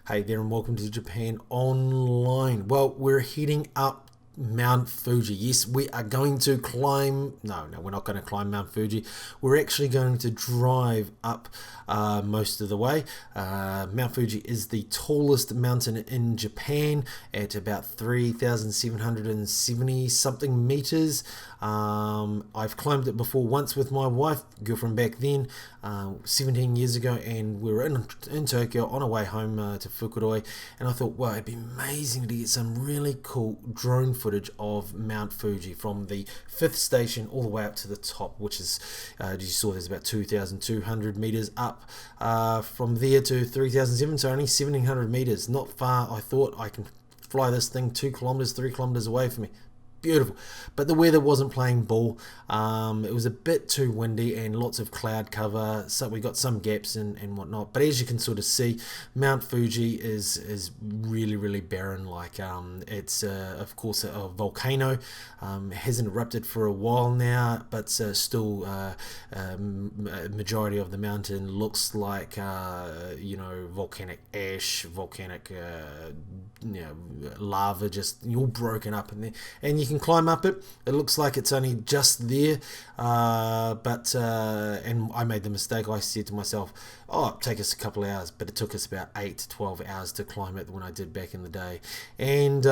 Hey there and welcome to Japan Online. Well, we're heading up Mount Fuji. Yes, we are going to climb. No, we're not going to climb Mount Fuji. We're actually going to drive up most of the way. Mount Fuji is the tallest mountain in Japan at about 3,770 something meters. I've climbed it before once with my wife, girlfriend back then, 17 years ago, and we were in Tokyo on our way home to Fukuroi, and I thought, wow, it'd be amazing to get some really cool drone footage of Mount Fuji from the 5th station all the way up to the top, which is, you saw there's about 2,200 meters up from there to 3,007, so only 1,700 meters, not far. I thought I can fly this thing 2 kilometers, 3 kilometers away from me. Beautiful, but the weather wasn't playing ball. It was a bit too windy and lots of cloud cover, so we got some gaps and whatnot. But as you can sort of see, Mount Fuji is really barren. Like it's of course a volcano. It hasn't erupted for a while now, but still majority of the mountain looks like volcanic ash, volcanic lava, just all broken up in there, and you can climb up it. It looks like it's only just there, and I made the mistake. I said to myself, oh, it'll take us a couple of hours, but it took us about 8 to 12 hours to climb it when I did back in the day. And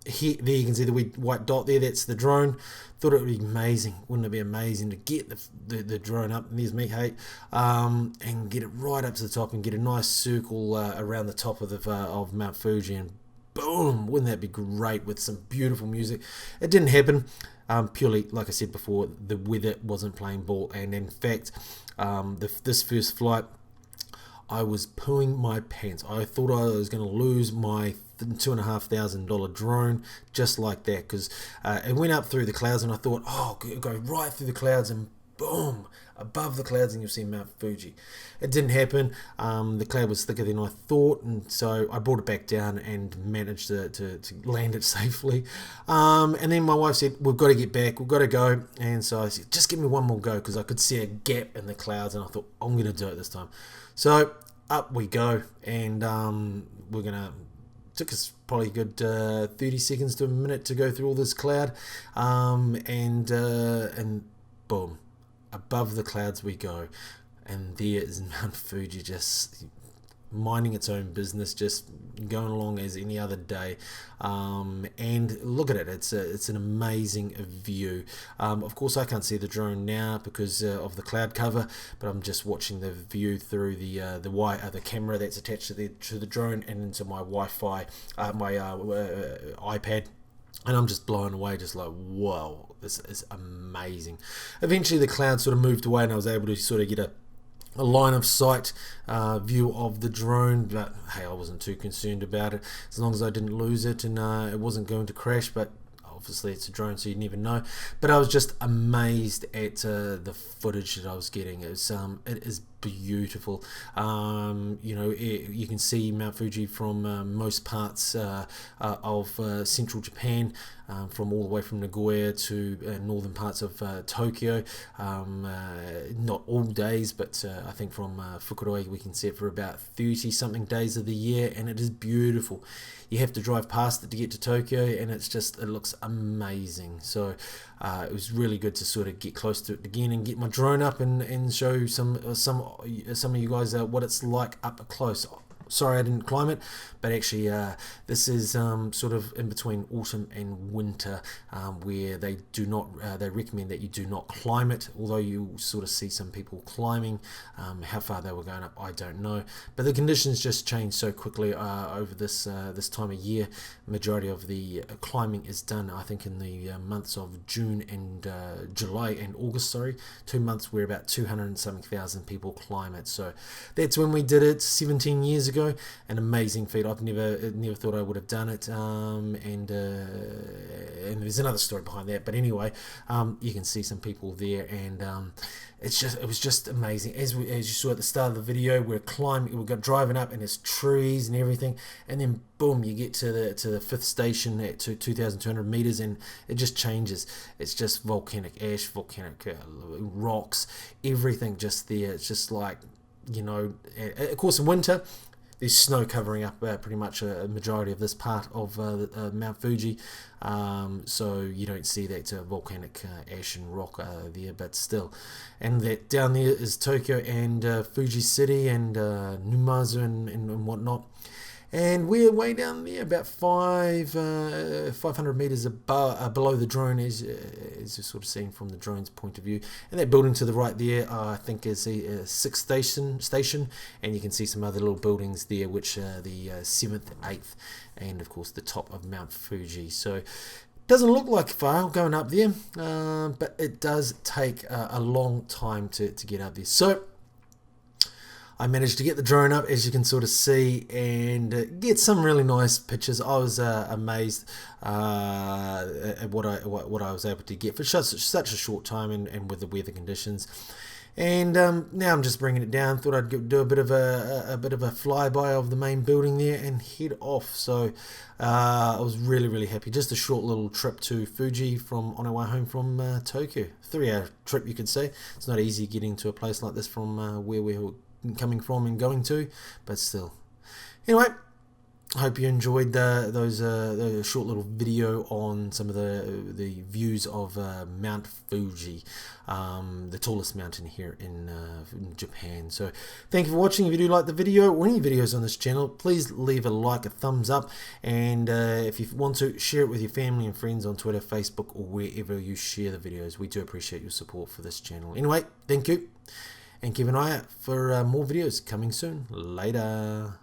here, there you can see the white dot there, that's the drone. Thought it would be amazing, wouldn't it be amazing to get the drone up, and there's me, hey, and get it right up to the top and get a nice circle around the top of Mount Fuji, and boom, wouldn't that be great with some beautiful music? It didn't happen, purely, like I said before, the weather wasn't playing ball, and in fact, this first flight, I was pooing my pants. I thought I was going to lose my $2,500 drone just like that, because it went up through the clouds, and I thought, oh, go right through the clouds and boom, above the clouds, and you'll see Mount Fuji. It didn't happen. The cloud was thicker than I thought, and so I brought it back down and managed to land it safely. And then my wife said, we've got to get back, we've got to go. And so I said, just give me one more go, because I could see a gap in the clouds, and I thought, I'm going to do it this time. So up we go, and we're going to... Took us probably a good 30 seconds to a minute to go through all this cloud, and boom, above the clouds we go, and there is Mount Fuji just minding its own business, just going along as any other day. And look at it, it's an amazing view. Of course I can't see the drone now because of the cloud cover, but I'm just watching the view through the camera that's attached to the drone and into my Wi-Fi, my iPad. And I'm just blown away, just like, whoa, this is amazing. Eventually the cloud sort of moved away, and I was able to sort of get a line of sight view of the drone, but hey, I wasn't too concerned about it as long as I didn't lose it, and it wasn't going to crash. But obviously it's a drone, so you never know. But I was just amazed at the footage that I was getting. It is beautiful. You can see Mount Fuji from most parts of central Japan, from all the way from Nagoya to northern parts of Tokyo. Not all days, but I think from Fukuroi we can see it for about 30 something days of the year, and it is beautiful. You have to drive past it to get to Tokyo, and it looks amazing. So it was really good to sort of get close to it again and get my drone up and show some of you guys what it's like up close. Sorry I didn't climb it, but actually this is sort of in between autumn and winter, where they recommend that you do not climb it, although you sort of see some people climbing. How far they were going up, I don't know, but the conditions just change so quickly over this time of year. Majority of the climbing is done, I think, in the months of June and July and August, 2 months where about 200 and something thousand people climb it. So that's when we did it 17 years ago. An amazing feat. I've never thought I would have done it, and there's another story behind that, but anyway, you can see some people there, and it was just amazing. As you saw at the start of the video, we're driving up, and there's trees and everything, and then boom, you get to the 5th station at 2,200 meters, and it just changes. It's just volcanic ash, volcanic rocks, everything just there. It's just like, of course in winter there's snow covering up pretty much a majority of this part of Mount Fuji, so you don't see that volcanic ash and rock there, but still. And that down there is Tokyo and Fuji City and Numazu and whatnot. And we're way down there, about 500 meters below the drone, as you're sort of seeing from the drone's point of view. And that building to the right there, I think, is a 6th station. And you can see some other little buildings there, which are the 7th, 8th, and of course the top of Mount Fuji. So doesn't look like far going up there, but it does take a long time to get up there. So I managed to get the drone up, as you can sort of see, and get some really nice pictures. I was amazed at what I was able to get for such a short time, and with the weather conditions. And now I'm just bringing it down. Thought I'd do a bit of a flyby of the main building there and head off. So I was really happy. Just a short little trip to Fuji on our way home from Tokyo. 3-hour trip, you could say. It's not easy getting to a place like this from where we're coming from and going to, but still. Anyway, I hope you enjoyed those short little video on some of the views of Mount Fuji, the tallest mountain here in Japan. So thank you for watching. If you do like the video or any videos on this channel, please leave a like, a thumbs up, and if you want to, share it with your family and friends on Twitter, Facebook, or wherever you share the videos. We do appreciate your support for this channel. Anyway, thank you. And keep an eye out for more videos coming soon. Later.